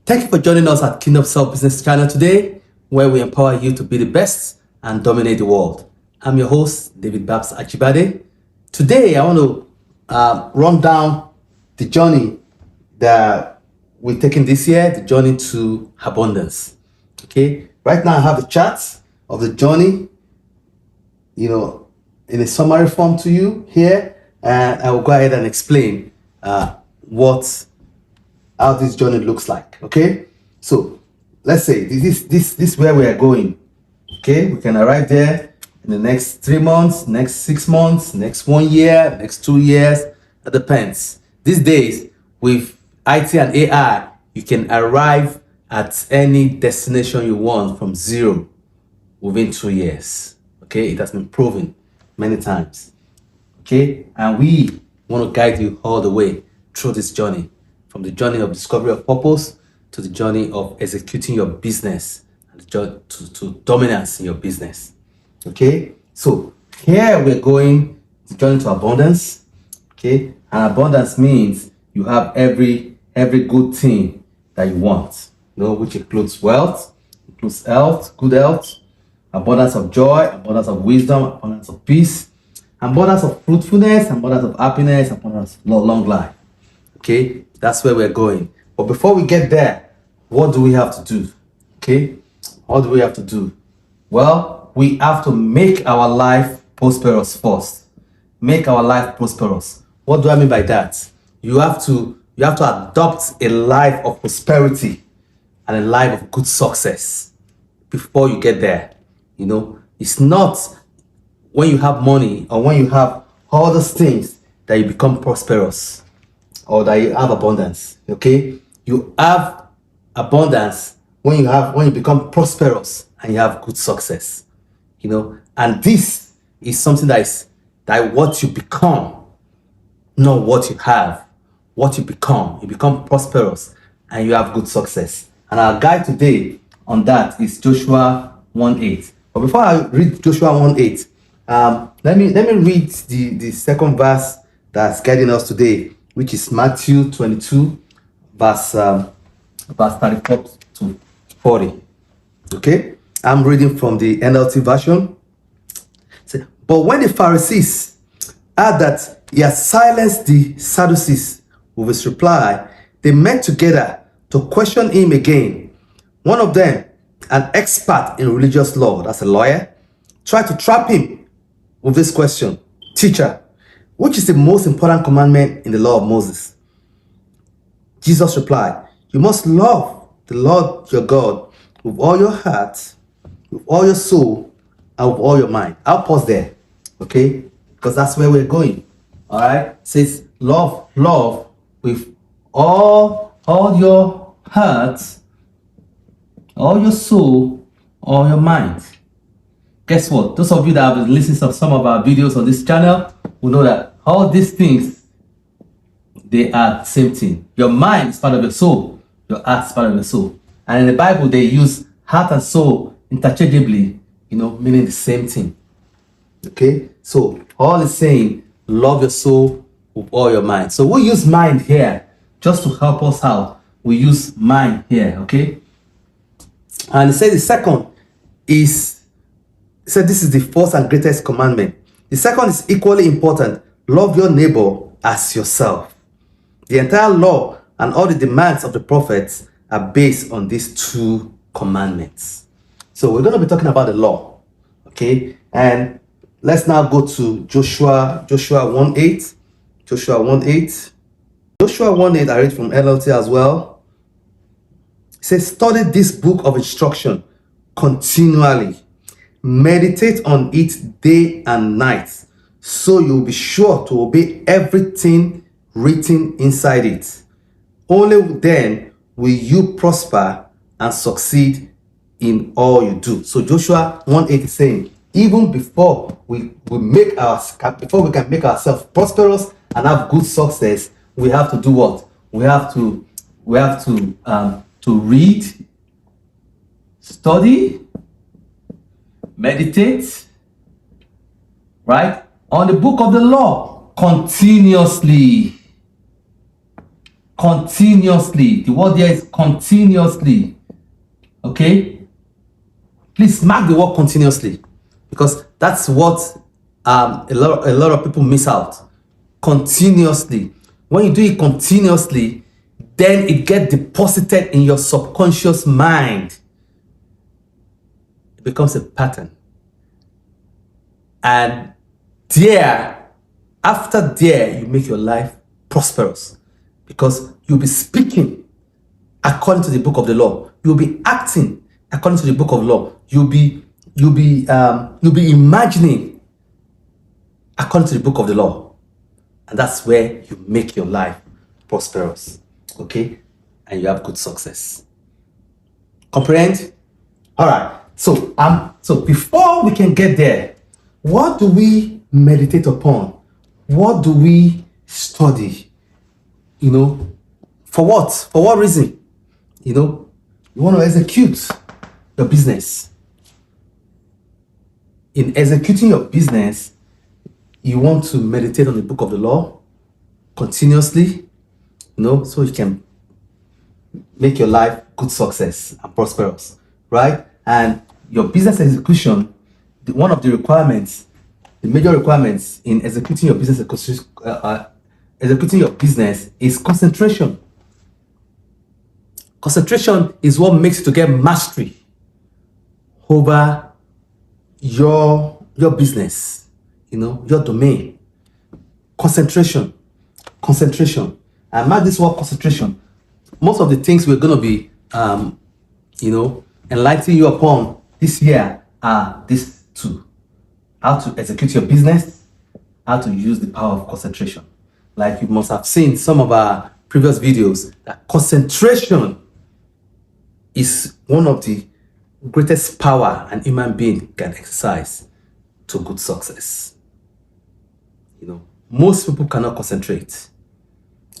Thank you for joining us at Kingdom Self Business Channel today, where we empower you to be the best and dominate the world. I'm your host, David Babs Achibade. Today, I want to run down the journey that we're taking this year, the journey to abundance. Okay, right now I have the charts of the journey, in a summary form to you here, and I will go ahead and explain how this journey looks like. Okay, so let's say this is where we are going. Okay, we can arrive there in the next 3 months, next 6 months, next 1 year, next 2 years. It depends. These days with IT and AI, you can arrive at any destination you want from zero within 2 years. Okay, it has been proven many times. Okay, and we want to guide you all the way through this journey, from the journey of discovery of purpose to the journey of executing your business and to dominance in your business. Okay, so here we're going the journey to abundance. Okay, and abundance means you have every good thing that you want, which includes wealth, includes health, good health, abundance of joy, abundance of wisdom, abundance of peace, abundance of fruitfulness, abundance of happiness, abundance of long life. Okay, that's where we're going. But before we get there, what do we have to do? Okay, what do we have to do? Well, we have to make our life prosperous first. Make our life prosperous. What do I mean by that? You have to adopt a life of prosperity and a life of good success before you get there. It's not when you have money or when you have all those things that you become prosperous or that you have abundance. Okay, you have abundance when you become prosperous and you have good success. And this is something that what you become, not what you have. What you become prosperous and you have good success. And our guide today on that is Joshua 1:8. But before I read Joshua 1:8, let me read the second verse that's guiding us today, which is Matthew 22, verse 34 to 40. Okay, I'm reading from the NLT version. But when the Pharisees heard that he had silenced the Sadducees with his reply, they met together to question him again. One of them, an expert in religious law, that's a lawyer, tried to trap him with this question: Teacher, which is the most important commandment in the law of Moses? Jesus replied, you must love the Lord your God with all your heart, with all your soul, and with all your mind. I'll pause there, okay? Because that's where we're going. All right? It says love with all your heart, all your soul, all your mind. Guess what? Those of you that have been listening to some of our videos on this channel will know that all these things, they are the same thing. Your mind is part of your soul. Your heart is part of your soul. And in the Bible, they use heart and soul interchangeably, meaning the same thing. Okay? So, all is saying, love your soul with all your mind. So, we use mind here just to help us out. We use mind here, okay? And it says the second is, this is the first and greatest commandment. The second is equally important. Love your neighbor as yourself. The entire law and all the demands of the prophets are based on these two commandments. So we're going to be talking about the law, okay? And let's now go to Joshua 1:8. Joshua 1:8. Joshua 1:8, I read from NLT as well. It says, study this book of instruction continually. Meditate on it day and night, so you'll be sure to obey everything written inside it. Only then will you prosper and succeed in all you do. So Joshua 1:8 is saying, even before we can make ourselves prosperous and have good success, we have to do what? We have to read, study, meditate, right, on the book of the law continuously. Continuously. The word there is continuously. Okay? Please mark the word continuously, because that's what a lot of people miss out. Continuously. When you do it continuously, then it gets deposited in your subconscious mind. It becomes a pattern. And after there, you make your life prosperous, because you'll be speaking according to the book of the law. You'll be acting according to the book of law. You'll be imagining according to the book of the law. And that's where you make your life prosperous. Okay? And you have good success. Comprehend? All right. So before we can get there, what do we meditate upon? What do we study? For what? For what reason? You want to execute your business. In executing your business, you want to meditate on the book of the law continuously, so you can make your life good success and prosperous, right? And your business execution, one of the requirements, the major requirements in executing your business, executing your business is concentration. Concentration is what makes you to get mastery over your business, your domain. Concentration. And mark this word concentration. Most of the things we're going to be, enlightening you upon this year are these two: how to execute your business, how to use the power of concentration. Like you must have seen some of our previous videos, that concentration is one of the greatest power an human being can exercise to good success. Most people cannot concentrate.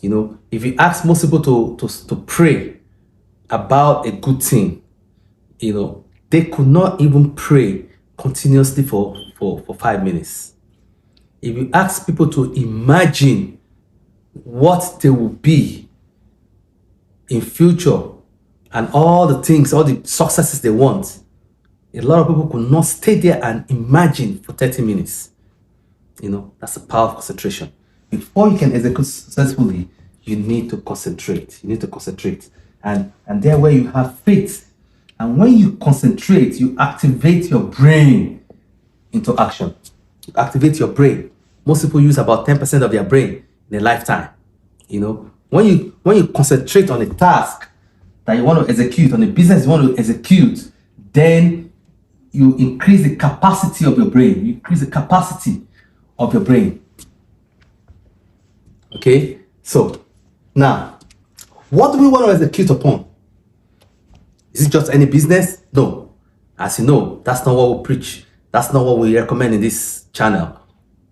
If you ask most people to pray about a good thing, they could not even pray continuously for 5 minutes. If you ask people to imagine what they will be in future and all the things, all the successes they want, a lot of people could not stay there and imagine for 30 minutes. That's the power of concentration. Before you can execute successfully, you need to concentrate. And there where you have faith. And when you concentrate, you activate your brain into action. You activate your brain. Most people use about 10% of their brain in a lifetime. When you concentrate on a task that you want to execute, on a business you want to execute, then you increase the capacity of your brain. Okay? So, now, what do we want to execute upon? Is it just any business? No. As you know, that's not what we preach. That's not what we recommend in this channel.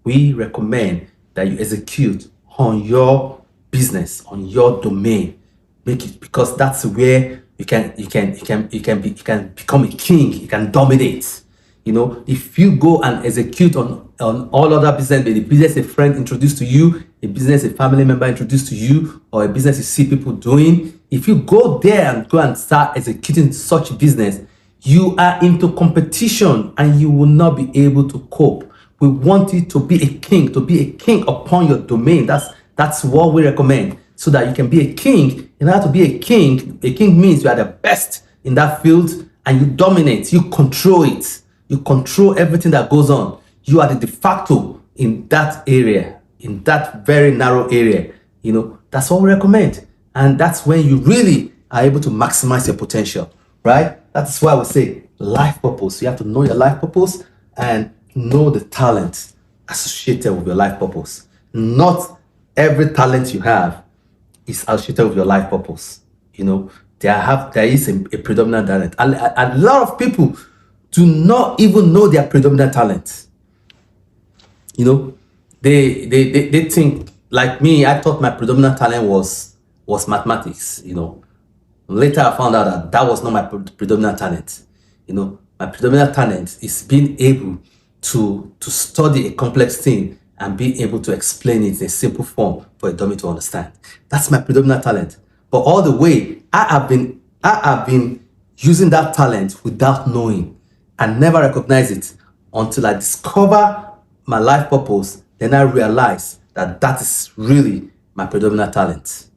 We recommend that you execute on your business, on your domain. Make it, because that's where you can become a king. You can dominate. If you go and execute on all other business, maybe the business a friend introduced to you, a business a family member introduced to you, or a business you see people doing, if you go there and go and start executing such business, you are into competition and you will not be able to cope. We want you to be a king, upon your domain. That's what we recommend, so that you can be a king. In order to be a king means you are the best in that field and you dominate, you control it. You control everything that goes on. You are the de facto in that area, in that very narrow area. That's what we recommend. And that's when you really are able to maximize your potential, right? That's why we say life purpose. You have to know your life purpose and know the talent associated with your life purpose. Not every talent you have is associated with your life purpose. There is a predominant talent. A lot of people do not even know their predominant talent. They think, like me, I thought my predominant talent was mathematics. Later I found out that was not my predominant talent. My predominant talent is being able to study a complex thing and being able to explain it in a simple form for a dummy to understand. That's my predominant talent. But all the way, I have been using that talent without knowing and never recognize it until I discover my life purpose. Then I realize that that is really my predominant talent.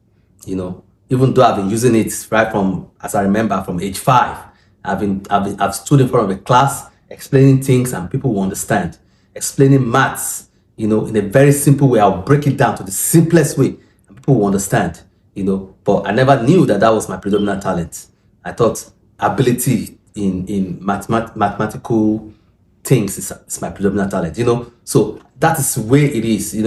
Even though I've been using it right from, as I remember, from age 5, I've stood in front of a class explaining things and people will understand. Explaining maths, in a very simple way. I'll break it down to the simplest way and people will understand. But I never knew that that was my predominant talent. I thought ability in mathematical things is my predominant talent. So that is the way it is. In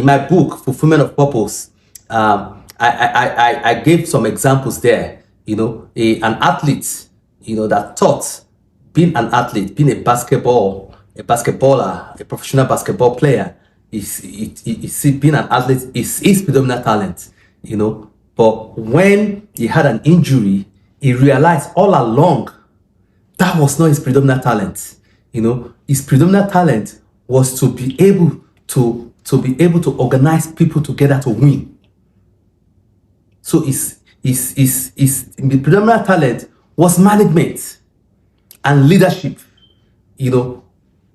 my book, Fulfillment of Purpose, I gave some examples there. An athlete, that thought being an athlete, being a basketballer, a professional basketball player, being an athlete is his predominant talent. But when he had an injury, he realized all along that was not his predominant talent. His predominant talent was to be able to organize people together to win. So his predominant talent was management and leadership.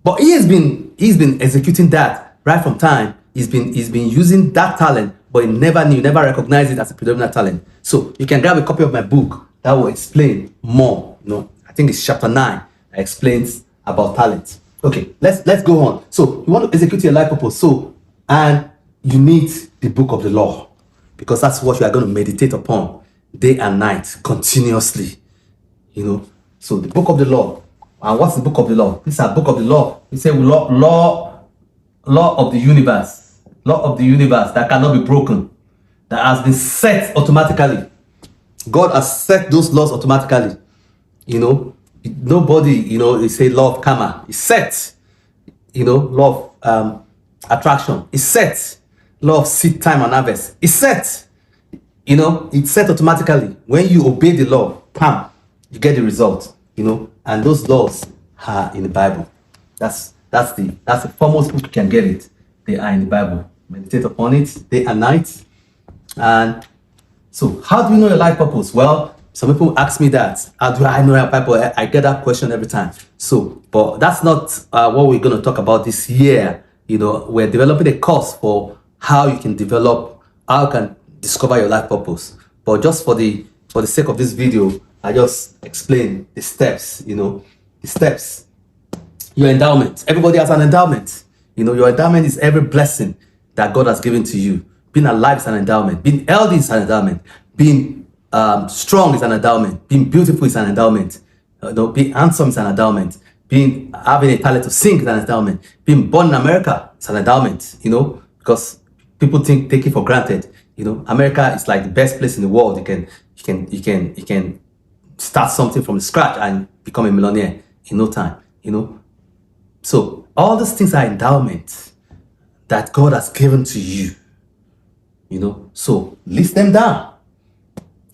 But he's been executing that right from time. He's been using that talent, but he never recognized it as a predominant talent. So you can grab a copy of my book that will explain more. I think it's chapter 9 that explains about talent. Okay, let's go on. So you want to execute your life purpose. And you need the book of the law, because that's what you are going to meditate upon day and night continuously. So the book of the law. And what's the book of the law? This is a book of the law. It says law of the universe. Law of the universe that cannot be broken. That has been set automatically. God has set those laws automatically. Nobody, it's a law of karma. It's set. Law of attraction. It's set. Law of seed time and harvest. It's set. It's set automatically. When you obey the law, you get the result. And those laws are in the Bible. That's the foremost book you can get it. They are in the Bible. Meditate upon it day and night. And so, how do you know your life purpose? Well, some people ask me that. How do I know your purpose? I get that question every time. So, but that's not what we're going to talk about this year. We're developing a course for how you can discover your life purpose. But just for the sake of this video, I just explain the steps. The steps. Your endowment. Everybody has an endowment. Your endowment is every blessing that God has given to you. Being alive is an endowment. Being healthy is an endowment. Being strong is an endowment. Being beautiful is an endowment. Being handsome is an endowment. Having a talent to sing is an endowment. Being born in America is an endowment. Because people take it for granted. America is like the best place in the world. You can start something from scratch and become a millionaire in no time. So all these things are endowments that God has given to you. So list them down.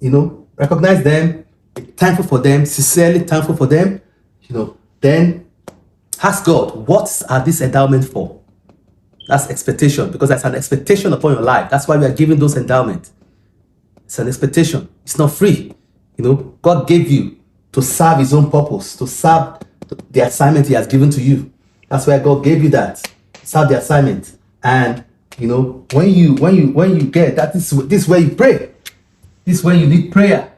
Recognize them, be thankful for them, sincerely thankful for them. Then ask God, what are these endowments for? That's expectation, because there's an expectation upon your life. That's why we are giving those endowments. It's an expectation. It's not free. God gave you to serve his own purpose, to serve the assignment he has given to you. That's why God gave you that. Serve the assignment. And when you get that, this is where you pray. This is where you need prayer.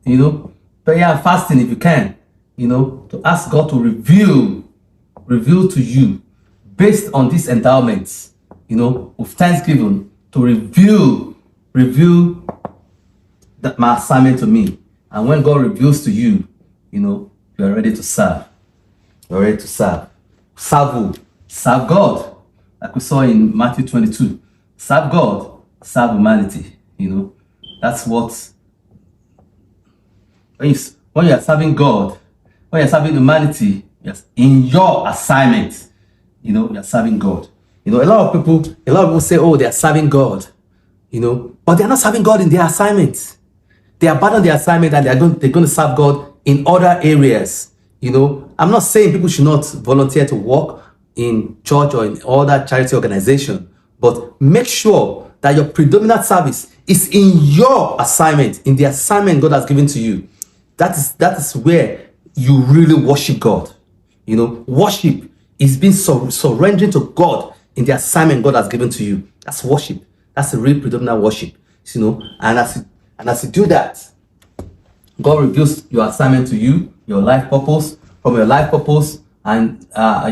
Prayer and fasting if you can. To ask God to reveal to you based on these endowments. With thanksgiving, to reveal that my assignment to me. And when God reveals to you, you are ready to serve. You're ready to serve. Serve who? Serve God. Like we saw in Matthew 22. Serve God, serve humanity. That's what, when you are serving God, when you're serving humanity, yes, in your assignment, you're serving God. A lot of people say, oh, they are serving God, but they're not serving God in their assignment. They abandon their assignment and they're going to serve God in other areas. I'm not saying people should not volunteer to work in church or in other charity organization, but make sure that your predominant service is in your assignment, in the assignment God has given to you. That is where you really worship God. Worship is being surrendering to God in the assignment God has given to you. That's worship. That's the real predominant worship. And as you do that, God reveals your assignment to you, your life purpose. From your life purpose, and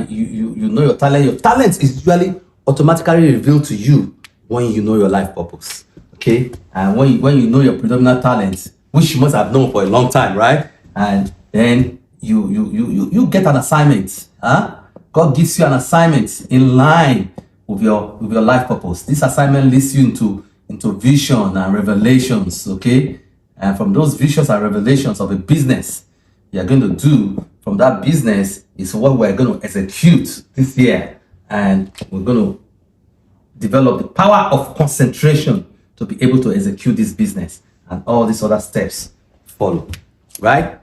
you know your talent. Your talent is usually automatically revealed to you when you know your life purpose. Okay, and when you know your predominant talent, which you must have known for a long time, right? And then you get an assignment. God gives you an assignment in line with your life purpose. This assignment leads you into vision and revelations. Okay, and from those visions and revelations of a business you are going to do, from that business is what we're going to execute this year, and we're going to develop the power of concentration to be able to execute this business, and all these other steps follow. Right?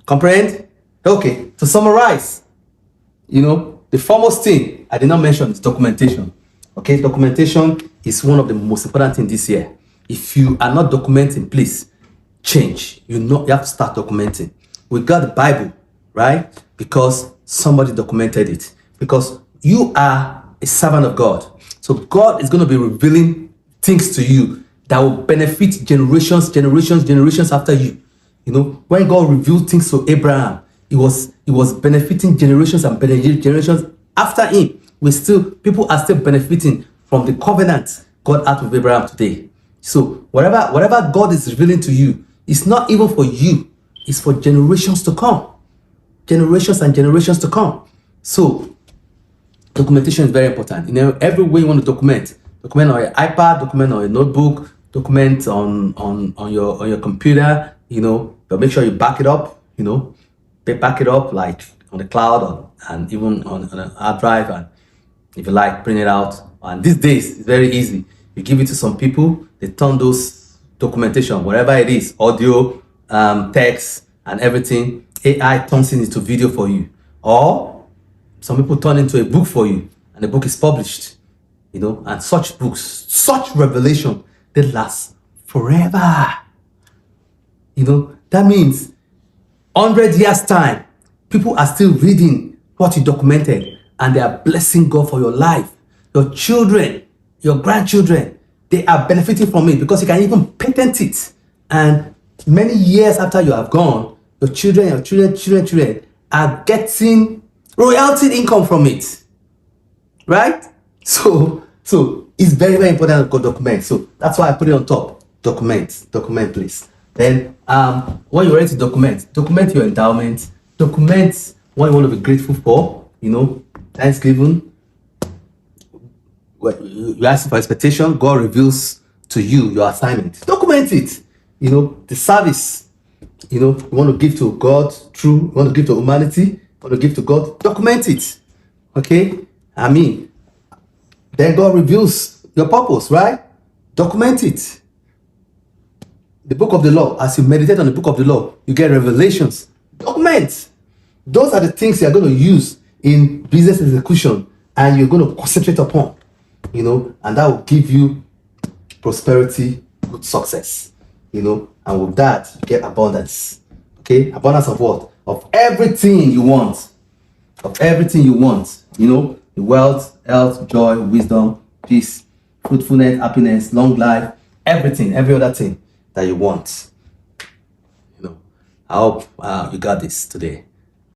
Comprehend? Okay, to summarize, the foremost thing I did not mention is documentation. Okay, documentation is one of the most important things this year. If you are not documenting, please change. You have to start documenting. We got the Bible, right? Because somebody documented it. Because you are a servant of God. So God is going to be revealing things to you that will benefit generations after you. When God revealed things to Abraham, it was benefiting generations and generations after him. People are still benefiting from the covenant God had with Abraham today. So whatever God is revealing to you, it's not even for you, it's for generations to come. Generations and generations to come. So documentation is very important. Every way you want to document on your iPad, document on your notebook, document on your computer, but make sure you back it up, back it up like on the cloud and even on a hard drive, and if you like, print it out. And these days it's very easy. You give it to some people, they turn those documentation, whatever it is, audio, text, and everything, AI turns it into video for you. Or some people turn into a book for you, and the book is published. And such books, such revelation, they last forever. That means 100 years time, people are still reading what you documented, and they are blessing God for your life. Your children, your grandchildren, they are benefiting from it because you can even patent it. And many years after you have gone, your children are getting royalty income from it. Right? So it's very, very important to document. So that's why I put it on top. Document, please. Then when you're ready to document your endowment, document what you want to be grateful for, Thanksgiving. You ask for expectation, God reveals to you your assignment. Document it. The service, you want to give to God you want to give to humanity, you want to give to God, document it. Okay? Then God reveals your purpose, right? Document it. The book of the law, as you meditate on the book of the law, you get revelations. Document. Those are the things you're going to use in business execution, and you're going to concentrate upon. And that will give you prosperity, good success, and with that, you get abundance. Okay? Abundance of what? Of everything you want. The wealth, health, joy, wisdom, peace, fruitfulness, happiness, long life, everything, every other thing that you want. I hope you got this today.